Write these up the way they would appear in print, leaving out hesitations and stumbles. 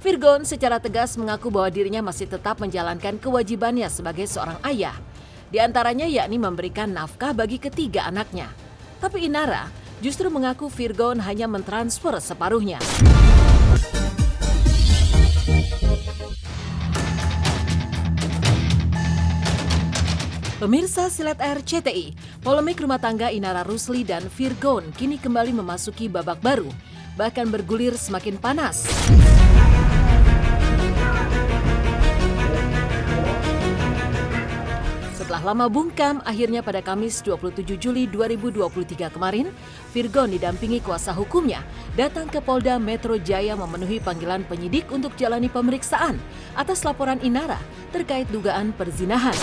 Virgon secara tegas mengaku bahwa dirinya masih tetap menjalankan kewajibannya sebagai seorang ayah. Di antaranya yakni memberikan nafkah bagi ketiga anaknya. Tapi Inara justru mengaku Virgon hanya mentransfer separuhnya. Pemirsa Silet RCTI, polemik rumah tangga Inara Rusli dan Virgon kini kembali memasuki babak baru, bahkan bergulir semakin panas. Setelah lama bungkam, akhirnya pada Kamis 27 Juli 2023 kemarin, Virgon didampingi kuasa hukumnya datang ke Polda Metro Jaya memenuhi panggilan penyidik untuk jalani pemeriksaan atas laporan Inara terkait dugaan perzinahan.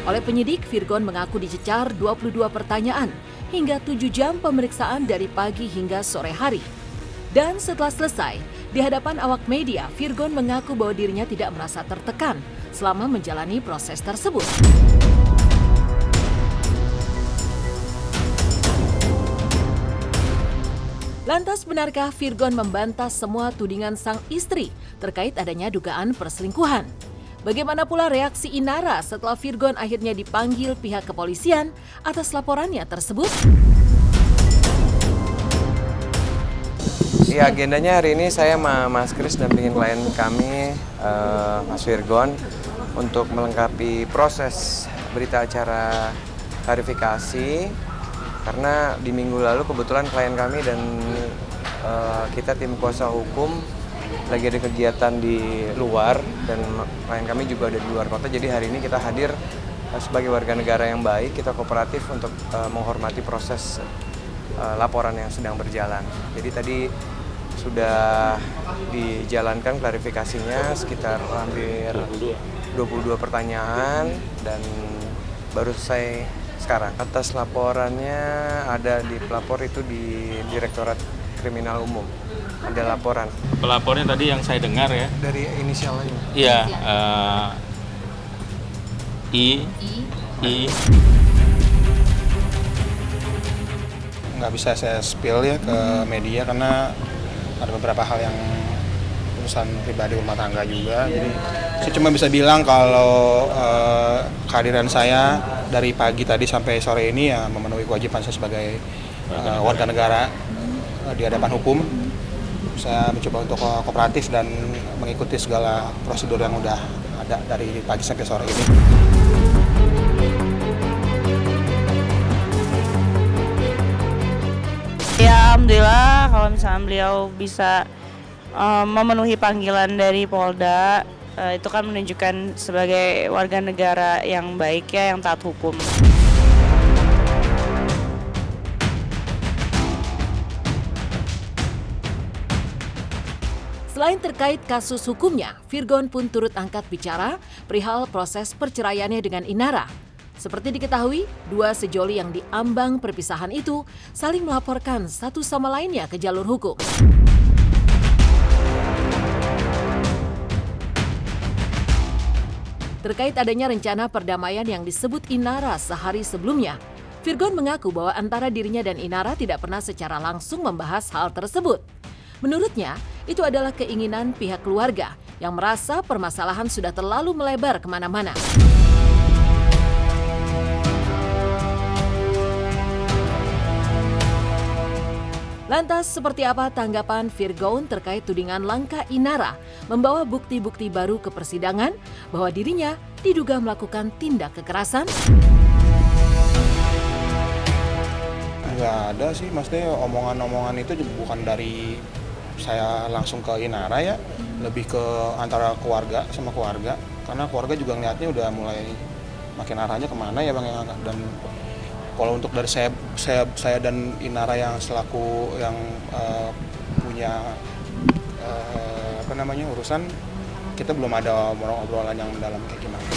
Oleh penyidik, Virgon mengaku dicecar 22 pertanyaan hingga 7 jam pemeriksaan dari pagi hingga sore hari. Dan setelah selesai, di hadapan awak media, Virgon mengaku bahwa dirinya tidak merasa tertekan selama menjalani proses tersebut. Lantas benarkah Virgon membantah semua tudingan sang istri terkait adanya dugaan perselingkuhan? Bagaimana pula reaksi Inara setelah Virgon akhirnya dipanggil pihak kepolisian atas laporannya tersebut? Ya, agendanya hari ini saya sama Mas Kris dampingin klien kami, Mas Virgon, untuk melengkapi proses berita acara klarifikasi. Karena di minggu lalu kebetulan klien kami dan kita tim kuasa hukum lagi ada kegiatan di luar dan klien kami juga ada di luar kota. Jadi hari ini kita hadir sebagai warga negara yang baik, kita kooperatif untuk menghormati proses laporan yang sedang berjalan. Jadi tadi sudah dijalankan klarifikasinya sekitar hampir 22 pertanyaan dan baru selesai sekarang. Atas laporannya ada di pelapor itu di Direktorat Kriminal Umum. Ada laporan. Pelapornya tadi yang saya dengar ya. Dari inisialnya? Iya, I. Nggak bisa saya spill ya ke media karena ada beberapa hal yang urusan pribadi rumah tangga juga. Jadi saya cuma bisa bilang kalau kehadiran saya dari pagi tadi sampai sore ini ya memenuhi kewajiban saya sebagai warga negara di hadapan hukum. Saya mencoba untuk kooperatif dan mengikuti segala prosedur yang udah ada dari pagi sampai sore ini. Ya, alhamdulillah kalau misalnya beliau bisa memenuhi panggilan dari Polda, itu kan menunjukkan sebagai warga negara yang baik ya, yang taat hukum. Selain terkait kasus hukumnya, Virgon pun turut angkat bicara perihal proses perceraiannya dengan Inara. Seperti diketahui, dua sejoli yang diambang perpisahan itu saling melaporkan satu sama lainnya ke jalur hukum. Terkait adanya rencana perdamaian yang disebut Inara sehari sebelumnya, Virgon mengaku bahwa antara dirinya dan Inara tidak pernah secara langsung membahas hal tersebut. Menurutnya, itu adalah keinginan pihak keluarga yang merasa permasalahan sudah terlalu melebar kemana-mana. Lantas, seperti apa tanggapan Virgon terkait tudingan langkah Inara membawa bukti-bukti baru ke persidangan bahwa dirinya diduga melakukan tindak kekerasan? Nggak ada sih, maksudnya omongan-omongan itu bukan dari saya langsung ke Inara ya, lebih ke antara keluarga sama keluarga, karena keluarga juga ngeliatnya udah mulai makin arahnya kemana ya Bang, dan kalau untuk dari saya dan Inara yang selaku yang punya urusan, kita belum ada obrolan yang mendalam kayak gimana.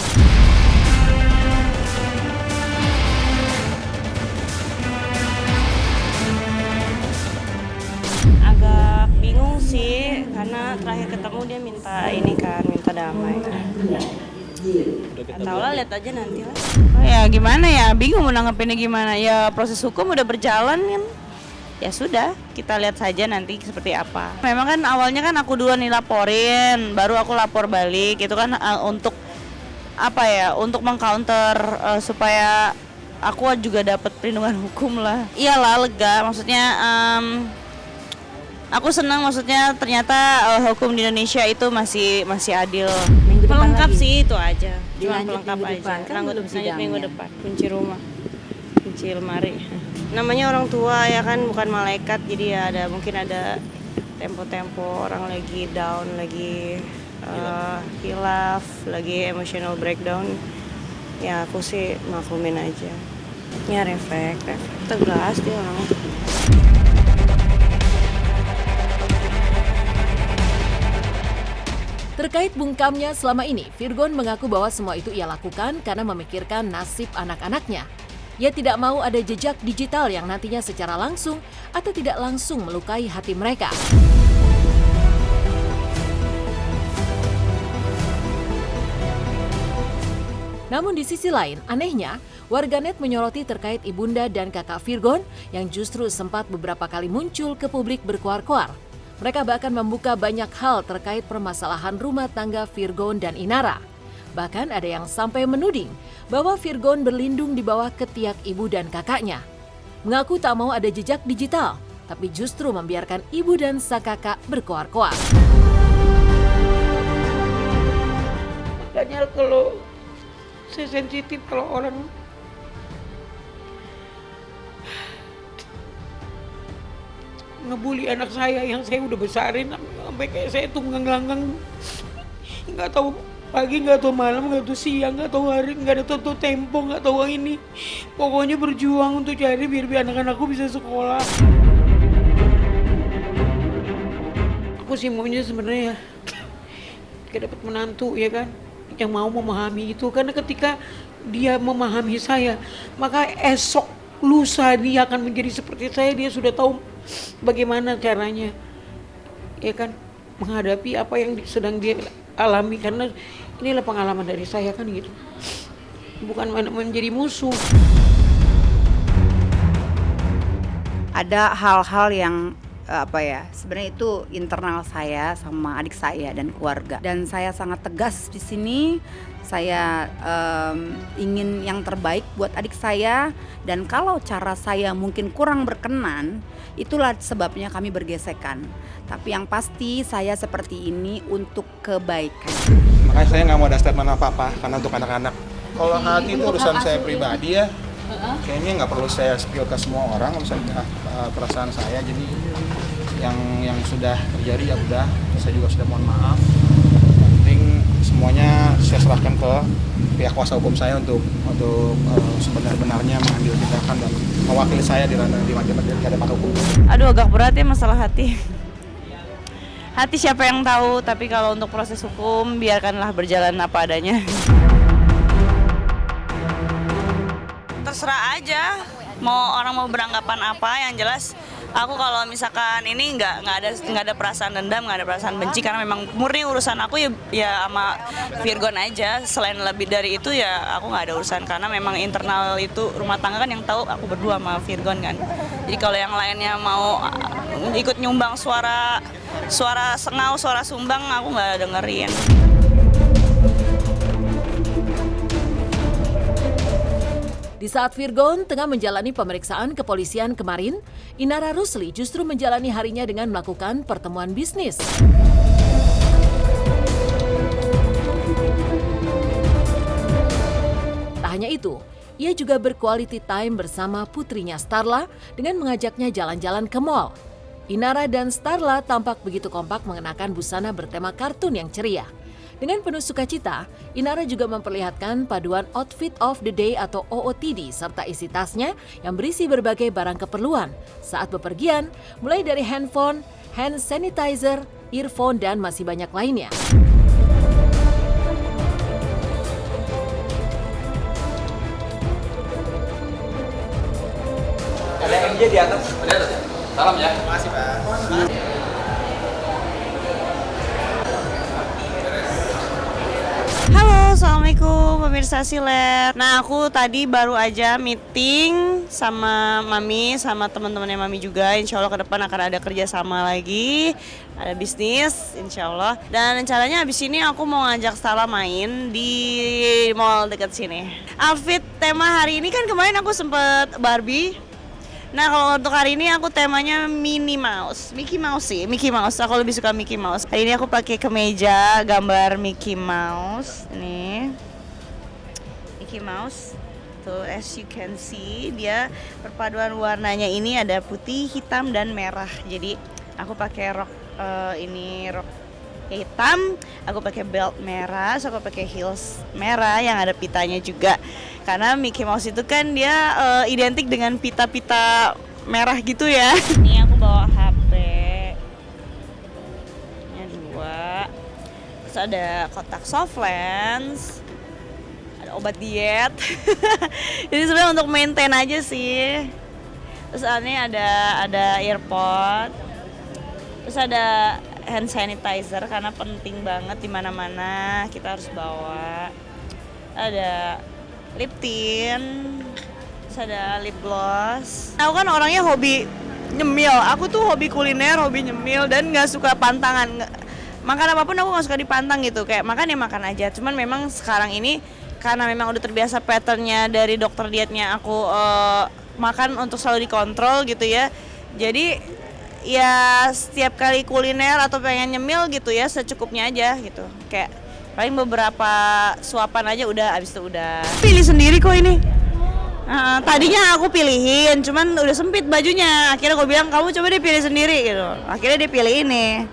Agak bingung sih, karena terakhir ketemu dia minta damai. Tahu lah, lihat aja nanti lah. Oh ya gimana ya, bingung mau nanggepinnya gimana. Ya proses hukum udah berjalan kan. Ya sudah, kita lihat saja nanti seperti apa. Memang kan awalnya kan aku duluan dilaporin, baru aku lapor balik. Itu kan untuk apa ya? Untuk mengcounter supaya aku juga dapat perlindungan hukum lah. Iyalah lega, maksudnya aku senang, maksudnya ternyata hukum di Indonesia itu masih adil. Pelengkap sih itu aja. Cuma pelengkap aja. Lanjut minggu depan. Kunci rumah, kunci lemari. Namanya orang tua ya kan, bukan malaikat, jadi ya mungkin ada tempo-tempo orang lagi down, lagi hilaf, lagi emotional breakdown. Ya aku sih maklumin aja. Ya refleks, tegas dia orang. Terkait bungkamnya selama ini, Virgon mengaku bahwa semua itu ia lakukan karena memikirkan nasib anak-anaknya. Ia tidak mau ada jejak digital yang nantinya secara langsung atau tidak langsung melukai hati mereka. Namun di sisi lain, anehnya, warganet menyoroti terkait ibunda dan kakak Virgon yang justru sempat beberapa kali muncul ke publik berkoar-koar. Mereka bahkan membuka banyak hal terkait permasalahan rumah tangga Virgon dan Inara. Bahkan ada yang sampai menuding bahwa Virgon berlindung di bawah ketiak ibu dan kakaknya. Mengaku tak mau ada jejak digital, tapi justru membiarkan ibu dan sang kakak berkoar-koar. Makanya kalau saya sensitif kalau orang ngebully anak saya yang saya udah besarin sampai kayak saya tunggang-langgang, nggak tahu pagi, nggak tahu malam, nggak tahu siang, nggak tahu hari, nggak ada tahu tempo, nggak tahu ini. Pokoknya berjuang untuk cari biar anak-anakku bisa sekolah. Aku sih maunya sebenarnya kayak dapat menantu ya kan, yang mau memahami itu, karena ketika dia memahami saya, maka esok lusa dia akan menjadi seperti saya. Dia sudah tahu bagaimana caranya ya kan menghadapi apa yang sedang dia alami, karena inilah pengalaman dari saya kan gitu, bukan menjadi musuh. Ada hal-hal yang sebenarnya itu internal saya sama adik saya dan keluarga, dan saya sangat tegas di sini. Saya ingin yang terbaik buat adik saya, dan kalau cara saya mungkin kurang berkenan, itulah sebabnya kami bergesekan. Tapi yang pasti saya seperti ini untuk kebaikan. Makanya saya nggak mau ada statement apa-apa, karena untuk anak-anak. Kalau hati itu urusan saya pribadi ya, kayaknya nggak perlu saya spill ke semua orang, urusan perasaan saya. Jadi yang sudah terjadi ya udah, saya juga sudah mohon maaf. Penting semuanya saya serahkan ke pihak kuasa hukum saya untuk sebenar-benarnya mengambil tindakan dan mewakili saya di hadapan hukum. Aduh, agak berat ya masalah hati. Hati siapa yang tahu, tapi kalau untuk proses hukum biarkanlah berjalan apa adanya. Terserah aja, mau orang mau beranggapan apa, yang jelas aku kalau misalkan ini nggak ada perasaan dendam, nggak ada perasaan benci, karena memang murni urusan aku ya sama Virgon aja. Selain lebih dari itu ya aku nggak ada urusan, karena memang internal itu rumah tangga kan yang tahu aku berdua sama Virgon kan. Jadi kalau yang lainnya mau ikut nyumbang suara sengau, suara sumbang, aku nggak dengerin. Di saat Virgon tengah menjalani pemeriksaan kepolisian kemarin, Inara Rusli justru menjalani harinya dengan melakukan pertemuan bisnis. Tak hanya itu, ia juga berquality time bersama putrinya Starla dengan mengajaknya jalan-jalan ke mall. Inara dan Starla tampak begitu kompak mengenakan busana bertema kartun yang ceria. Dengan penuh sukacita, Inara juga memperlihatkan paduan outfit of the day atau OOTD serta isi tasnya yang berisi berbagai barang keperluan saat bepergian, mulai dari handphone, hand sanitizer, earphone, dan masih banyak lainnya. Ada MJ di atas. Di atas ya? Salam ya. Terima kasih, Pak. Halo, assalamualaikum pemirsa Siler. Nah, aku tadi baru aja meeting sama Mami, sama teman-temannya Mami juga. Insya Allah ke depan akan ada kerjasama lagi, ada bisnis, insya Allah. Dan rencananya abis ini aku mau ngajak Stella main di mall dekat sini. Outfit tema hari ini kan kemarin aku sempet Barbie. Nah, kalau untuk hari ini aku temanya Mickey Mouse sih, Mickey Mouse. Aku lebih suka Mickey Mouse. Hari ini aku pakai kemeja gambar Mickey Mouse. Nih, Mickey Mouse. Tuh, as you can see, dia perpaduan warnanya ini ada putih, hitam, dan merah. Jadi aku pakai rok rok hitam, aku pakai belt merah, so aku pakai heels merah yang ada pitanya juga. Karena Mickey Mouse itu kan dia identik dengan pita-pita merah gitu ya. Ini aku bawa HP nya 2. Terus ada kotak soft lens, ada obat diet. Jadi sebenarnya untuk maintain aja sih. Terus ini ada earpod. Terus ada hand sanitizer karena penting banget di mana-mana kita harus bawa. Ada lip tint, terus ada lip gloss. Aku kan orangnya hobi nyemil, aku tuh hobi kuliner, hobi nyemil, dan nggak suka pantangan. Makan apapun aku nggak suka dipantang gitu, kayak makan ya makan aja. Cuman memang sekarang ini karena memang udah terbiasa patternnya dari dokter dietnya aku makan untuk selalu dikontrol gitu ya. Jadi ya setiap kali kuliner atau pengen nyemil gitu ya secukupnya aja gitu. Kayak paling beberapa suapan aja udah, abis itu udah. Pilih sendiri kok ini. Tadinya aku pilihin, cuman udah sempit bajunya. Akhirnya aku bilang kamu coba deh pilih sendiri gitu. Akhirnya dia pilih ini.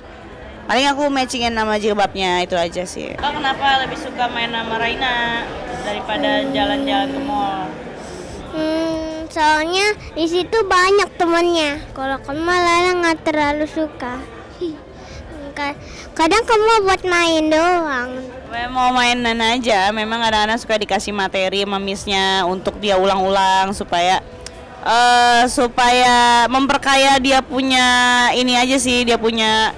Paling aku matchingin nama jilbabnya itu aja sih. Kenapa lebih suka main sama Raina daripada jalan-jalan ke mall? Soalnya di situ banyak temannya. Kalau kamu malah nggak terlalu suka. Kadang kamu buat main doang. Mau mainan aja, memang anak-anak suka dikasih materi sama miss-nya untuk dia ulang-ulang supaya memperkaya dia punya ini aja sih, dia punya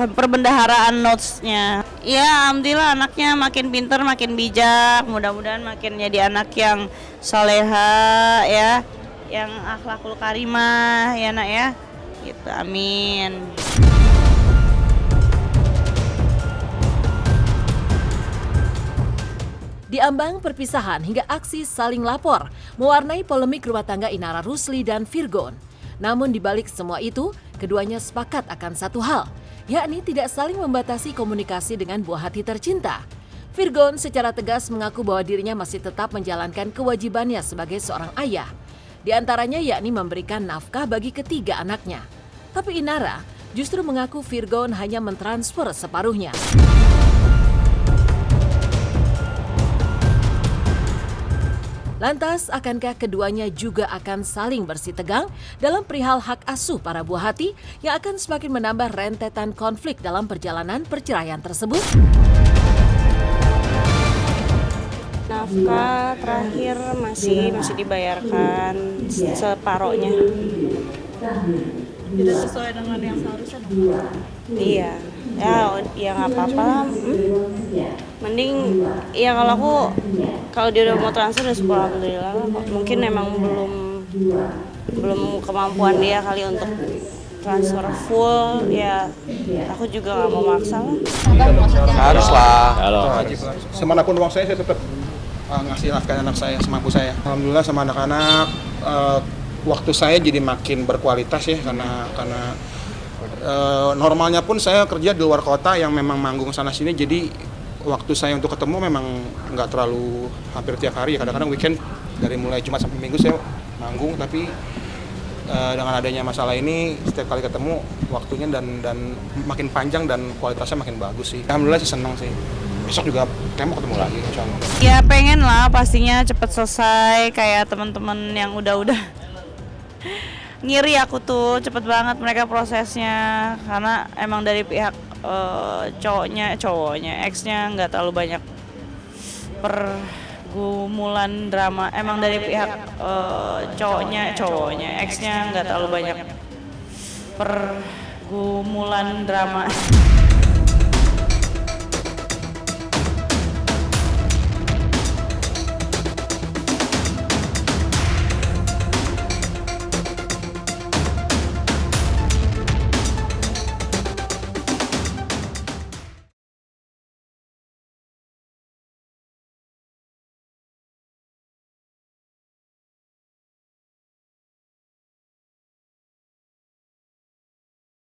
perbendaharaan notes-nya. Ya, alhamdulillah anaknya makin pinter, makin bijak, mudah-mudahan makin jadi anak yang soleha ya, yang akhlakul karimah ya nak ya. Gitu, amin. Di ambang perpisahan hingga aksi saling lapor mewarnai polemik rumah tangga Inara Rusli dan Virgon. Namun di balik semua itu, keduanya sepakat akan satu hal, yakni tidak saling membatasi komunikasi dengan buah hati tercinta. Virgon secara tegas mengaku bahwa dirinya masih tetap menjalankan kewajibannya sebagai seorang ayah. Di antaranya yakni memberikan nafkah bagi ketiga anaknya. Tapi Inara justru mengaku Virgon hanya mentransfer separuhnya. Lantas, akankah keduanya juga akan saling bersitegang dalam perihal hak asuh para buah hati yang akan semakin menambah rentetan konflik dalam perjalanan perceraian tersebut? Nafkah terakhir masih dibayarkan separohnya. Tidak sesuai dengan yang seharusnya. Iya. Ya nggak apa-apa. Mending ya kalau dia udah mau transfer ya syukur alhamdulillah. Mungkin emang belum kemampuan dia kali untuk transfer full ya. Aku juga nggak mau maksa lah. Harus lah. Semanapun uang saya tetap ngasih nafkah anak saya semampu saya. Alhamdulillah sama anak-anak waktu saya jadi makin berkualitas ya karena normalnya pun saya kerja di luar kota yang memang manggung sana sini, jadi waktu saya untuk ketemu memang nggak terlalu hampir tiap hari, kadang-kadang weekend dari mulai Jumat sampai Minggu saya manggung, tapi dengan adanya masalah ini setiap kali ketemu waktunya dan makin panjang dan kualitasnya makin bagus sih. Alhamdulillah sih senang sih. Besok juga kayak mau ketemu lagi insyaallah. Ya pengen lah pastinya cepet selesai kayak teman-teman yang udah ngiri aku tuh cepet banget mereka prosesnya karena emang dari pihak cowoknya ex-nya nggak terlalu banyak pergumulan drama, emang dari pihak cowoknya ex-nya nggak terlalu banyak pergumulan drama.